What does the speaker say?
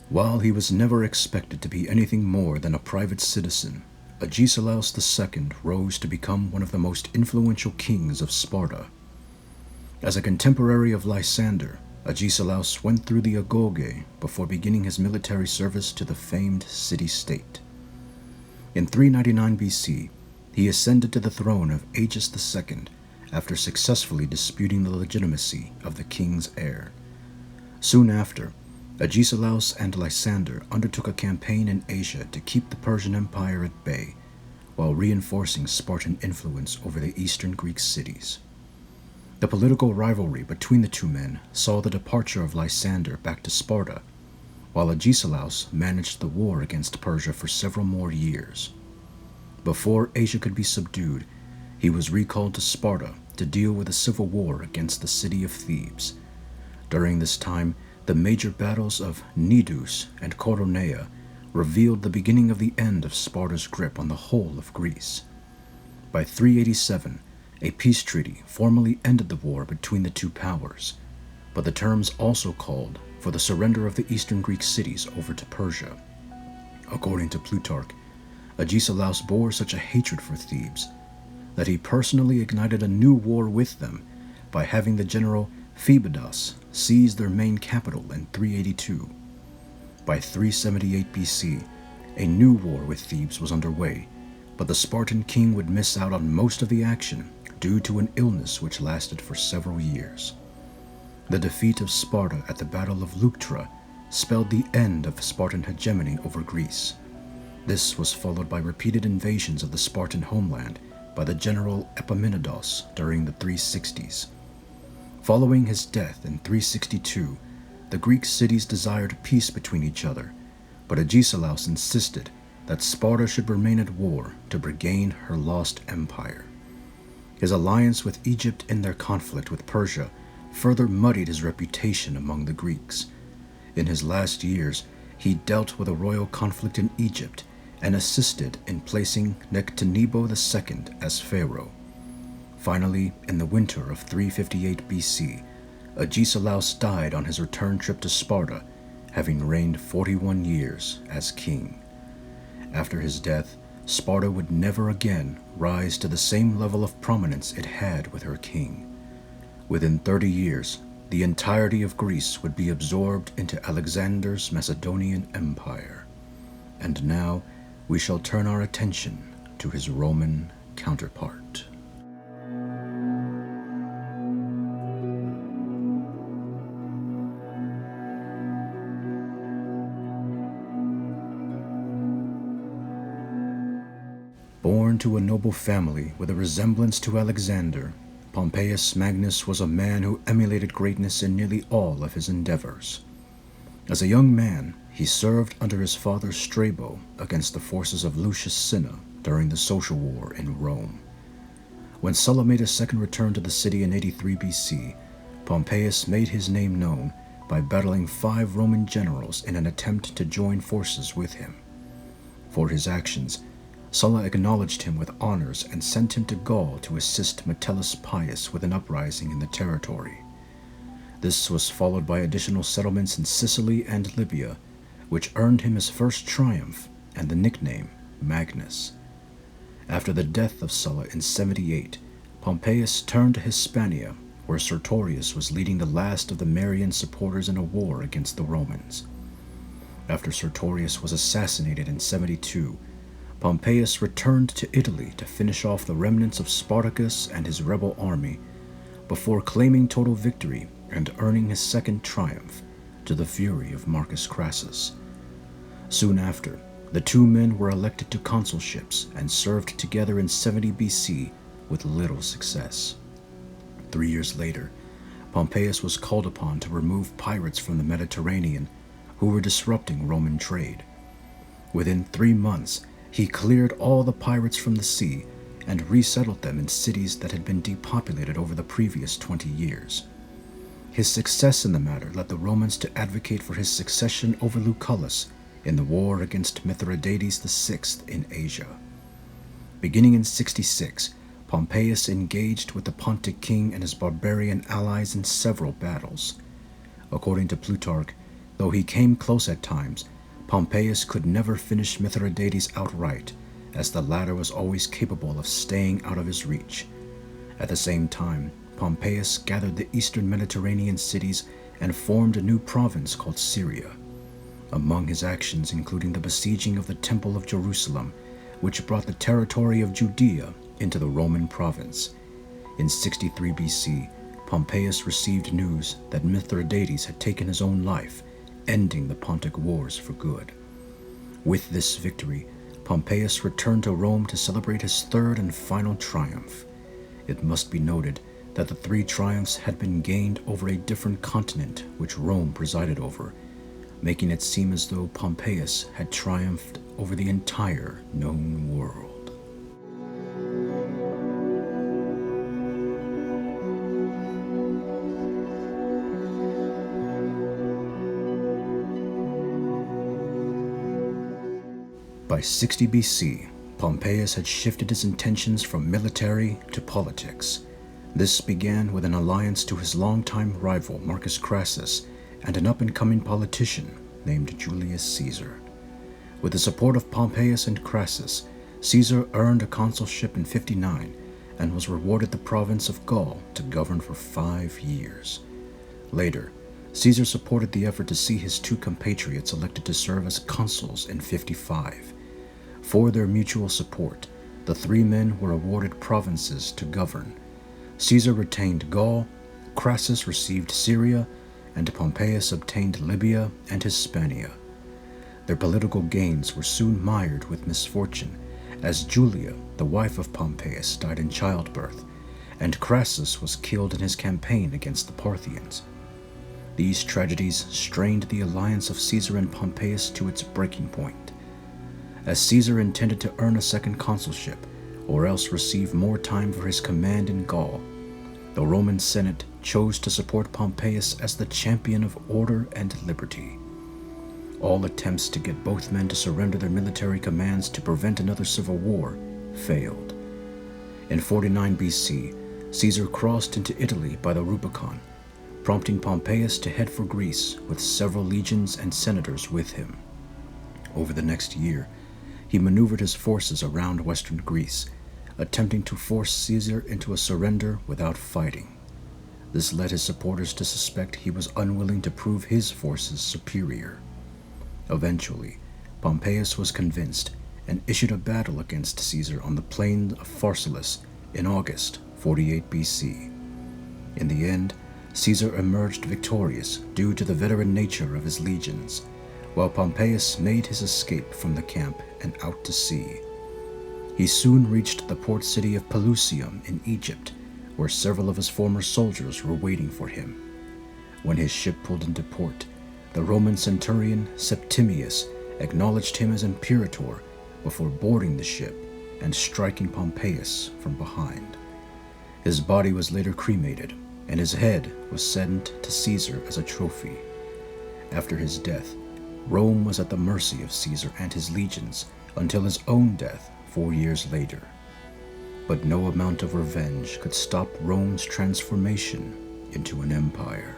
While he was never expected to be anything more than a private citizen, Agesilaus II rose to become one of the most influential kings of Sparta. As a contemporary of Lysander, Agesilaus went through the Agoge before beginning his military service to the famed city-state. In 399 BC, he ascended to the throne of Agis II after successfully disputing the legitimacy of the king's heir. Soon after, Agesilaus and Lysander undertook a campaign in Asia to keep the Persian Empire at bay, while reinforcing Spartan influence over the eastern Greek cities. The political rivalry between the two men saw the departure of Lysander back to Sparta, while Agesilaus managed the war against Persia for several more years. Before Asia could be subdued, he was recalled to Sparta to deal with a civil war against the city of Thebes. During this time, the major battles of Cnidus and Coronea revealed the beginning of the end of Sparta's grip on the whole of Greece. By 387, a peace treaty formally ended the war between the two powers, but the terms also called for the surrender of the eastern Greek cities over to Persia. According to Plutarch, Agesilaus bore such a hatred for Thebes that he personally ignited a new war with them by having the general Pharnabazus seize their main capital in 382. By 378 BC, a new war with Thebes was underway, but the Spartan king would miss out on most of the action due to an illness which lasted for several years. The defeat of Sparta at the Battle of Leuctra spelled the end of Spartan hegemony over Greece. This was followed by repeated invasions of the Spartan homeland by the general Epaminondas during the 360s. Following his death in 362, the Greek cities desired peace between each other, but Agesilaus insisted that Sparta should remain at war to regain her lost empire. His alliance with Egypt in their conflict with Persia further muddied his reputation among the Greeks. In his last years, he dealt with a royal conflict in Egypt and assisted in placing Nectanebo II as pharaoh. Finally, in the winter of 358 BC, Agesilaus died on his return trip to Sparta, having reigned 41 years as king. After his death, Sparta would never again rise to the same level of prominence it had with her king. Within 30 years, the entirety of Greece would be absorbed into Alexander's Macedonian Empire. And now, we shall turn our attention to his Roman counterpart. Born to a noble family with a resemblance to Alexander, Pompeius Magnus was a man who emulated greatness in nearly all of his endeavors. As a young man, he served under his father Strabo against the forces of Lucius Cinna during the Social War in Rome. When Sulla made a second return to the city in 83 BC, Pompeius made his name known by battling 5 Roman generals in an attempt to join forces with him. For his actions, Sulla acknowledged him with honors and sent him to Gaul to assist Metellus Pius with an uprising in the territory. This was followed by additional settlements in Sicily and Libya, which earned him his first triumph and the nickname Magnus. After the death of Sulla in 78, Pompeius turned to Hispania, where Sertorius was leading the last of the Marian supporters in a war against the Romans. After Sertorius was assassinated in 72, Pompeius returned to Italy to finish off the remnants of Spartacus and his rebel army, before claiming total victory and earning his second triumph, to the fury of Marcus Crassus. Soon after, the two men were elected to consulships and served together in 70 BC with little success. 3 years later, Pompeius was called upon to remove pirates from the Mediterranean who were disrupting Roman trade. Within 3 months, he cleared all the pirates from the sea and resettled them in cities that had been depopulated over the previous 20 years. His success in the matter led the Romans to advocate for his succession over Lucullus in the war against Mithridates VI in Asia. Beginning in 66, Pompeius engaged with the Pontic king and his barbarian allies in several battles. According to Plutarch, Though he came close at times, Pompeius could never finish Mithridates outright, as the latter was always capable of staying out of his reach. At the same time, Pompeius gathered the eastern Mediterranean cities and formed a new province called Syria. Among his actions including the besieging of the Temple of Jerusalem, which brought the territory of Judea into the Roman province. In 63 BC, Pompeius received news that Mithridates had taken his own life, ending the Pontic Wars for good. With this victory, Pompeius returned to Rome to celebrate his third and final triumph. It must be noted that the three triumphs had been gained over a different continent which Rome presided over, making it seem as though Pompeius had triumphed over the entire known world. By 60 BC, Pompeius had shifted his intentions from military to politics. This began with an alliance to his longtime rival Marcus Crassus and an up-and-coming politician named Julius Caesar. With the support of Pompeius and Crassus, Caesar earned a consulship in 59 and was rewarded the province of Gaul to govern for 5 years. Later, Caesar supported the effort to see his two compatriots elected to serve as consuls in 55. For their mutual support, the three men were awarded provinces to govern. Caesar retained Gaul, Crassus received Syria, and Pompeius obtained Libya and Hispania. Their political gains were soon mired with misfortune, as Julia, the wife of Pompeius, died in childbirth, and Crassus was killed in his campaign against the Parthians. These tragedies strained the alliance of Caesar and Pompeius to its breaking point. As Caesar intended to earn a second consulship, or else receive more time for his command in Gaul, the Roman Senate chose to support Pompeius as the champion of order and liberty. All attempts to get both men to surrender their military commands to prevent another civil war failed. In 49 BC, Caesar crossed into Italy by the Rubicon, prompting Pompeius to head for Greece with several legions and senators with him. Over the next year, he maneuvered his forces around western Greece, attempting to force Caesar into a surrender without fighting. This led his supporters to suspect he was unwilling to prove his forces superior. Eventually, Pompeius was convinced and issued a battle against Caesar on the plain of Pharsalus in August 48 BC. In the end, Caesar emerged victorious due to the veteran nature of his legions, while Pompeius made his escape from the camp and out to sea. He soon reached the port city of Pelusium in Egypt, where several of his former soldiers were waiting for him. When his ship pulled into port, the Roman centurion Septimius acknowledged him as imperator before boarding the ship and striking Pompeius from behind. His body was later cremated, and his head was sent to Caesar as a trophy. After his death, Rome was at the mercy of Caesar and his legions until his own death 4 years later. But no amount of revenge could stop Rome's transformation into an empire.